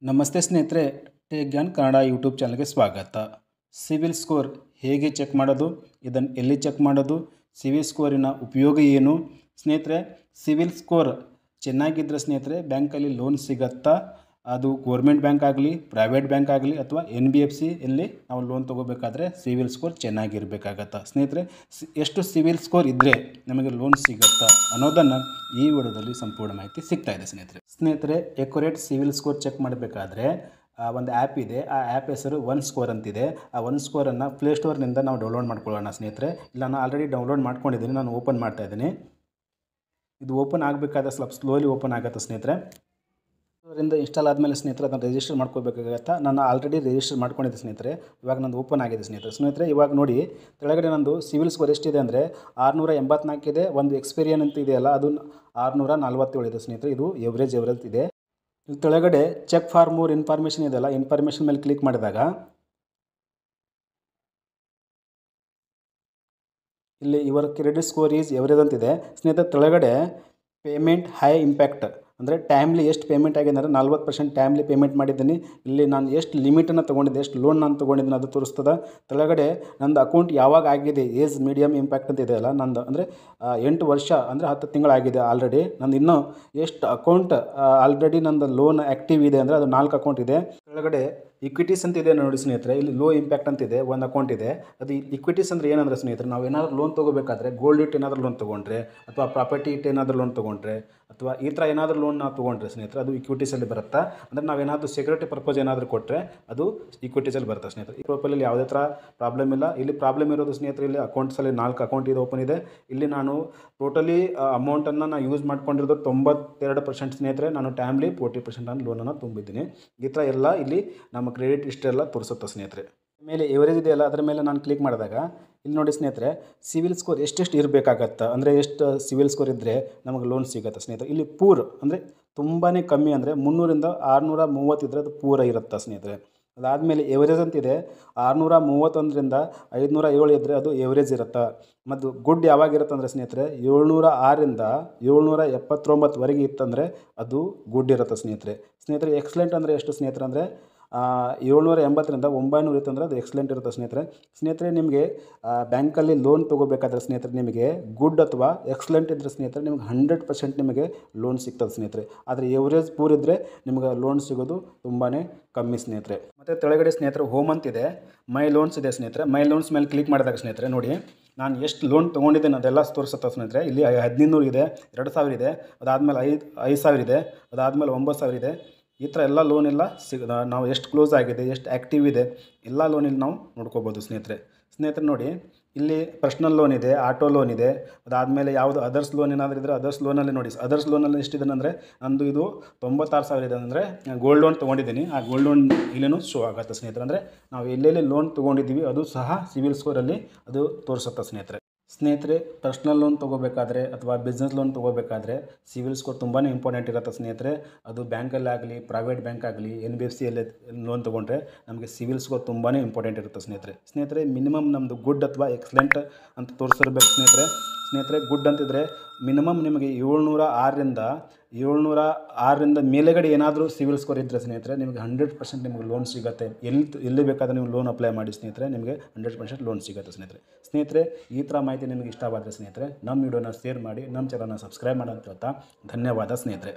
ನಮಸ್ತೆ ಸ್ನೇಹಿತರೆ, tech Gyan Kannada YouTube ಚಾನಲ್ಗೆ ಸ್ವಾಗತ. ಸಿವಿಲ್ ಸ್ಕೋರ್ ಹೇಗೆ ಚೆಕ್ ಮಾಡೋದು, ಇದನ್ನು ಎಲ್ಲಿ ಚೆಕ್ ಮಾಡೋದು, ಸಿವಿಲ್ ಸ್ಕೋರಿನ ಉಪಯೋಗ ಏನು? ಸ್ನೇಹಿತರೆ, ಸಿವಿಲ್ ಸ್ಕೋರ್ ಚೆನ್ನಾಗಿದ್ದರೆ ಸ್ನೇಹಿತರೆ ಬ್ಯಾಂಕಲ್ಲಿ ಲೋನ್ ಸಿಗುತ್ತಾ? ಅದು ಗೋರ್ಮೆಂಟ್ ಬ್ಯಾಂಕ್ ಆಗಲಿ, ಪ್ರೈವೇಟ್ ಬ್ಯಾಂಕ್ ಆಗಲಿ ಅಥವಾ NBFC ಇಲ್ಲಿ ನಾವು ಲೋನ್ ತೊಗೋಬೇಕಾದ್ರೆ ಸಿವಿಲ್ ಸ್ಕೋರ್ ಚೆನ್ನಾಗಿರಬೇಕಾಗತ್ತಾ? ಸ್ನೇಹಿತರೆ, ಎಷ್ಟು ಸಿವಿಲ್ ಸ್ಕೋರ್ ಇದ್ದರೆ ನಮಗೆ ಲೋನ್ ಸಿಗುತ್ತಾ ಅನ್ನೋದನ್ನು ಈ ವಿಡಿಯೋದಲ್ಲಿ ಸಂಪೂರ್ಣ ಮಾಹಿತಿ ಸಿಗ್ತಾ ಇದೆ. ಸ್ನೇಹಿತರೆ, ಎಕ್ಯುರೇಟ್ ಸಿವಿಲ್ ಸ್ಕೋರ್ ಚೆಕ್ ಮಾಡಬೇಕಾದ್ರೆ ಒಂದು ಆ್ಯಪ್ ಇದೆ. ಆ ಆ್ಯಪ್ ಹೆಸರು ಒನ್ ಸ್ಕೋರ್ ಅಂತಿದೆ. ಆ ಒನ್ ಸ್ಕೋರನ್ನು ಪ್ಲೇಸ್ಟೋರ್ನಿಂದ ನಾವು ಡೌನ್ಲೋಡ್ ಮಾಡ್ಕೊಳ್ಳೋಣ ಸ್ನೇಹಿತರೆ. ಇಲ್ಲ, ನಾನು ಆಲ್ರೆಡಿ ಡೌನ್ಲೋಡ್ ಮಾಡ್ಕೊಂಡಿದ್ದೀನಿ, ನಾನು ಓಪನ್ ಮಾಡ್ತಾ ಇದ್ದೀನಿ. ಇದು ಓಪನ್ ಆಗಬೇಕಾದ್ರೆ ಸ್ವಲ್ಪ ಸ್ಲೋಲಿ ಓಪನ್ ಆಗುತ್ತೆ ಸ್ನೇಹಿತರೆ. ಅದರಿಂದ ಇನ್ಸ್ಟಾಲ್ ಆದಮೇಲೆ ಸ್ನೇಹಿತರೆ ಅದನ್ನು ರಿಜಿಸ್ಟರ್ ಮಾಡ್ಕೋಬೇಕಾಗತ್ತಾ. ನಾನು ಆಲ್ರೆಡಿ ರಿಜಿಸ್ಟರ್ ಮಾಡ್ಕೊಂಡಿದ್ದೆ ಸ್ನೇಹಿತರೆ. ಇವಾಗ ನಂದು ಓಪನ್ ಆಗಿದೆ ಸ್ನೇಹಿತರೆ. ಇವಾಗ ನೋಡಿ, ಕೆಳಗಡೆ ನಂದು ಸಿವಿಲ್ ಸ್ಕೋರ್ ಎಷ್ಟಿದೆ ಅಂದರೆ 684 ಇದೆ. ಒಂದು ಎಕ್ಸ್ಪೀರಿಯನ್ ಅಂತ ಇದೆಯಲ್ಲ, ಅದು 647 ಇದೆ ಸ್ನೇಹಿತರೆ. ಇದು ಎವರೇಜ್ ಇದೆ. ಇಲ್ಲಿ ಕೆಳಗಡೆ ಚೆಕ್ ಫಾರ್ ಮೋರ್ ಇನ್ಫಾರ್ಮೇಷನ್ ಇದೆಯಲ್ಲ, ಇನ್ಫಾರ್ಮೇಷನ್ ಮೇಲೆ ಕ್ಲಿಕ್ ಮಾಡಿದಾಗ ಇಲ್ಲಿ your credit score is average ಅಂತಿದೆ ಸ್ನೇಹಿತರೆ. ಕೆಳಗಡೆ ಪೇಮೆಂಟ್ ಹೈ ಇಂಪ್ಯಾಕ್ಟ್ ಅಂದರೆ ಟೈಮ್ಲಿ ಎಷ್ಟು ಪೇಮೆಂಟ್ ಆಗಿದೆ ಅಂದರೆ 40% ಟೈಮ್ಲಿ ಪೇಮೆಂಟ್ ಮಾಡಿದ್ದೀನಿ. ಇಲ್ಲಿ ನಾನು ಎಷ್ಟು ಲಿಮಿಟನ್ನು ತೊಗೊಂಡಿದ್ದೆ, ಎಷ್ಟು ಲೋನ್ ನಾನು ತೊಗೊಂಡಿದ್ದೀನಿ ಅದು ತೋರಿಸ್ತದೆ. ಕೆಳಗಡೆ ನಂದು ಅಕೌಂಟ್ ಯಾವಾಗ ಆಗಿದೆ, ಏಜ್ ಮೀಡಿಯಮ್ ಇಂಪ್ಯಾಕ್ಟ್ ಅಂತ ಇದೆಯಲ್ಲ, ನಂದು ಅಂದರೆ 8 ವರ್ಷ ಅಂದರೆ 10 ತಿಂಗಳಾಗಿದೆ ಆಲ್ರೆಡಿ. ನಂದು ಇನ್ನೂ ಎಷ್ಟು ಅಕೌಂಟ್ ಆಲ್ರೆಡಿ ನಂದು ಲೋನ್ ಆ್ಯಕ್ಟಿವ್ ಇದೆ ಅಂದರೆ ಅದು 4 ಅಕೌಂಟ್ ಇದೆ. ಕೆಳಗಡೆ ಇಕ್ವಿಟೀಸ್ ಅಂತ ಇದೆ ನೋಡಿ ಸ್ನೇಹಿತರೆ. ಇಲ್ಲಿ ಲೋ ಇಂಪ್ಯಾಕ್ಟ್ ಅಂತಿದೆ, ಒಂದು ಅಕೌಂಟ್ ಇದೆ. ಅದು ಇಕ್ವಿಟೀಸ್ ಅಂದರೆ ಏನಂದರೆ ಸ್ನೇಹಿತರೆ, ನಾವು ಏನಾದರೂ ಲೋನ್ ತೊಗೋಬೇಕಾದ್ರೆ ಗೋಲ್ಡ್ ಇಟ್ಟು ಏನಾದರೂ ಲೋನ್ ತೊಗೊಂಡ್ರೆ ಅಥವಾ ಪ್ರಾಪರ್ಟಿ ಇಟ್ಟು ಏನಾದರೂ ಲೋನ್ ತೊಗೊಂಡ್ರೆ ಅಥವಾ ಈ ಥರ ಏನಾದರೂ ಲೋನ್ ನಾವು ತೊಗೊಂಡ್ರೆ ಸ್ನೇಹಿತರೆ ಅದು ಇಕ್ವಿಟೀಸಲ್ಲಿ ಬರುತ್ತಾ. ಅಂದರೆ ನಾವೇನಾದರೂ ಸೆಕ್ಯೂರಿಟಿ ಪರ್ಪಸ್ ಏನಾದರೂ ಕೊಟ್ಟರೆ ಅದು ಇಕ್ವಿಟೀಸಲ್ಲಿ ಬರುತ್ತೆ ಸ್ನೇಹಿತರೆ. ಈ ಪ್ರೊಫೈಲಲ್ಲಿ ಯಾವುದೇ ಥರ ಪ್ರಾಬ್ಲಮ್ ಇಲ್ಲ. ಇಲ್ಲಿ ಪ್ರಾಬ್ಲಮ್ ಇರೋದು ಸ್ನೇಹಿತರೆ, ಇಲ್ಲಿ ಅಕೌಂಟ್ಸಲ್ಲಿ 4 ಅಕೌಂಟ್ ಇದೆ, ಓಪನ್ ಇದೆ. ಇಲ್ಲಿ ನಾನು ಟೋಟಲಿ ಅಮೌಂಟನ್ನು ನಾನು ಯೂಸ್ ಮಾಡ್ಕೊಂಡಿರೋದು 92% ಸ್ನೇಹಿತರೆ. ನಾನು ಟೈಮ್ಲಿ 40% ನಾನು ಲೋನನ್ನು ತುಂಬಿದ್ದೀನಿ. ಈ ಥರ ಎಲ್ಲ ಇಲ್ಲಿ ನಮ್ಮ ಕ್ರೆಡಿಟ್ ಹಿಸ್ಟ್ರಿ ಎಲ್ಲ ತೋರಿಸುತ್ತೆ ಸ್ನೇಹಿತರೆ. ಮೇಲೆ ಎವರೇಜ್ ಇದೆಯಲ್ಲ, ಅದರ ಮೇಲೆ ನಾನು ಕ್ಲಿಕ್ ಮಾಡಿದಾಗ ಇಲ್ಲಿ ನೋಡಿ ಸ್ನೇಹಿತರೆ, ಸಿವಿಲ್ ಸ್ಕೋರ್ ಎಷ್ಟೆಷ್ಟು ಇರಬೇಕಾಗತ್ತಾ ಅಂದರೆ ಎಷ್ಟು ಸಿವಿಲ್ ಸ್ಕೋರ್ ಇದ್ದರೆ ನಮಗೆ ಲೋನ್ ಸಿಗುತ್ತೆ ಸ್ನೇಹಿತರೆ. ಇಲ್ಲಿ ಪೂರ್ ಅಂದರೆ ತುಂಬಾ ಕಮ್ಮಿ ಅಂದರೆ 300ರಿಂದ 630 ಇದ್ದರೆ ಅದು ಪೂರ ಇರುತ್ತೆ ಸ್ನೇಹಿತರೆ. ಅದಾದಮೇಲೆ ಎವರೇಜ್ ಅಂತಿದೆ, 631ರಿಂದ 507 ಇದ್ದರೆ ಅದು ಎವರೇಜ್ ಇರುತ್ತೆ. ಮತ್ತು ಗುಡ್ ಯಾವಾಗಿರುತ್ತೆ ಅಂದರೆ ಸ್ನೇಹಿತರೆ, 706ರಿಂದ 779ವರೆಗೆ ಇತ್ತಂದರೆ ಅದು ಗುಡ್ ಇರುತ್ತೆ ಸ್ನೇಹಿತರೆ. ಎಕ್ಸಲೆಂಟ್ ಅಂದರೆ ಎಷ್ಟು ಸ್ನೇಹಿತರೆ ಅಂದರೆ 780ರಿಂದ 900 ಇತ್ತಂದರೆ ಅದು ಎಕ್ಸಲೆಂಟ್ ಇರುತ್ತೆ ಸ್ನೇಹಿತರೆ. ನಿಮಗೆ ಬ್ಯಾಂಕಲ್ಲಿ ಲೋನ್ ತೊಗೋಬೇಕಾದ್ರೆ ಸ್ನೇಹಿತರೆ ನಿಮಗೆ ಗುಡ್ ಅಥವಾ ಎಕ್ಸಲೆಂಟ್ ಇದ್ದರೆ ಸ್ನೇಹಿತರೆ ನಿಮಗೆ 100% ನಿಮಗೆ ಲೋನ್ ಸಿಗ್ತದೆ ಸ್ನೇಹಿತರೆ. ಆದರೆ ಎವರೇಜ್ ಪೂರ್ ಇದ್ದರೆ ನಿಮಗೆ ಲೋನ್ ಸಿಗೋದು ತುಂಬಾ ಕಮ್ಮಿ ಸ್ನೇಹಿತರೆ. ಮತ್ತು ಕೆಳಗಡೆ ಸ್ನೇಹಿತರೆ ಹೋಮ್ ಅಂತಿದೆ, ಮೈ ಲೋನ್ಸ್ ಇದೆ ಸ್ನೇಹಿತರೆ. ಮೈ ಲೋನ್ಸ್ ಮೇಲೆ ಕ್ಲಿಕ್ ಮಾಡಿದಾಗ ಸ್ನೇಹಿತರೆ ನೋಡಿ, ನಾನು ಎಷ್ಟು ಲೋನ್ ತೊಗೊಂಡಿದ್ದೇನೆ ಅದೆಲ್ಲ ತೋರಿಸುತ್ತೆ ಸ್ನೇಹಿತರೆ. ಇಲ್ಲಿ 1500 ಇದೆ, 2000 ಇದೆ, ಅದಾದಮೇಲೆ 5000 ಇದೆ, ಅದಾದಮೇಲೆ 9000 ಇದೆ. ಈ ಥರ ಎಲ್ಲ ಲೋನ್ ಎಲ್ಲ ನಾವು ಎಷ್ಟು ಕ್ಲೋಸ್ ಆಗಿದೆ, ಎಷ್ಟು ಆ್ಯಕ್ಟಿವ್ ಇದೆ, ಎಲ್ಲ ಲೋನಿಲ್ಲಿ ನಾವು ನೋಡ್ಕೋಬೋದು ಸ್ನೇಹಿತರೆ. ನೋಡಿ, ಇಲ್ಲಿ ಪರ್ಸ್ನಲ್ ಲೋನ್ ಇದೆ, ಆಟೋ ಲೋನ್ ಇದೆ, ಅದಾದಮೇಲೆ ಯಾವುದು ಅದರ್ಸ್ ಲೋನ್ ಏನಾದರೂ ಇದ್ದರೆ ಅದರ್ಸ್ ಲೋನಲ್ಲಿ ನೋಡಿ. ಅದರ್ಸ್ ಲೋನಲ್ಲಿ ಎಷ್ಟಿದೆ ಅಂದರೆ ನಂದು ಇದು 96,000 ಇದೆ. ಅಂದರೆ ಗೋಲ್ಡ್ ಲೋನ್ ತೊಗೊಂಡಿದ್ದೀನಿ. ಆ ಗೋಲ್ಡ್ ಲೋನ್ ಇಲ್ಲೇನೂ ಶೋ ಆಗುತ್ತೆ ಸ್ನೇಹಿತರೆ. ಅಂದರೆ ನಾವು ಎಲ್ಲೆಲ್ಲಿ ಲೋನ್ ತೊಗೊಂಡಿದ್ದೀವಿ ಅದು ಸಹ ಸಿವಿಲ್ ಸ್ಕೋರಲ್ಲಿ ಅದು ತೋರಿಸುತ್ತೆ ಸ್ನೇಹಿತರೆ. ಪರ್ಸ್ನಲ್ ಲೋನ್ ತೊಗೋಬೇಕಾದ್ರೆ ಅಥವಾ ಬಿಸ್ನೆಸ್ ಲೋನ್ ತೊಗೋಬೇಕಾದ್ರೆ ಸಿವಿಲ್ ಸ್ಕೋರ್ ತುಂಬಾ ಇಂಪಾರ್ಟೆಂಟ್ ಇರುತ್ತೆ ಸ್ನೇಹಿತರೆ. ಅದು ಬ್ಯಾಂಕಲ್ಲಾಗಲಿ, ಪ್ರೈವೇಟ್ ಬ್ಯಾಂಕ್ ಆಗಲಿ, NBFCಯಲ್ಲಿ ಲೋನ್ ತೊಗೊಂಡ್ರೆ ನಮಗೆ ಸಿವಿಲ್ ಸ್ಕೋರ್ ತುಂಬಾ ಇಂಪಾರ್ಟೆಂಟ್ ಇರುತ್ತೆ ಸ್ನೇಹಿತರೆ. ಮಿನಿಮಮ್ ನಮ್ಮದು ಗುಡ್ ಅಥವಾ ಎಕ್ಸಲೆಂಟ್ ಅಂತ ತೋರಿಸಿರ್ಬೇಕು ಸ್ನೇಹಿತರೆ. ಗುಡ್ ಅಂತಿದ್ರೆ ಮಿನಿಮಮ್ ನಿಮಗೆ 706ರಿಂದ ಮೇಲೆಗಡೆ ಏನಾದರೂ ಸಿವಿಲ್ ಸ್ಕೋರ್ ಇದ್ದರೆ ಸ್ನೇಹಿತರೆ ನಿಮಗೆ 100% ನಿಮಗೆ ಲೋನ್ ಸಿಗುತ್ತೆ. ಎಲ್ಲಿ ಬೇಕಾದರೆ ನೀವು ಲೋನ್ ಅಪ್ಲೈ ಮಾಡಿ ಸ್ನೇಹಿತರೆ, ನಿಮಗೆ 100% ಲೋನ್ ಸಿಗುತ್ತೆ ಸ್ನೇಹಿತರೆ. ಈ ಥರ ಮಾಹಿತಿ ನಿಮಗೆ ಇಷ್ಟವಾದರೆ ಸ್ನೇಹಿತರೆ ನಮ್ಮ ವಿಡಿಯೋನ ಶೇರ್ ಮಾಡಿ, ನಮ್ಮ ಚಾನಲ್ನ ಸಬ್ಸ್ಕ್ರೈಬ್ ಮಾಡಿ ಅಂತ ಹೇಳ್ತಾ ಧನ್ಯವಾದ ಸ್ನೇಹಿತರೆ.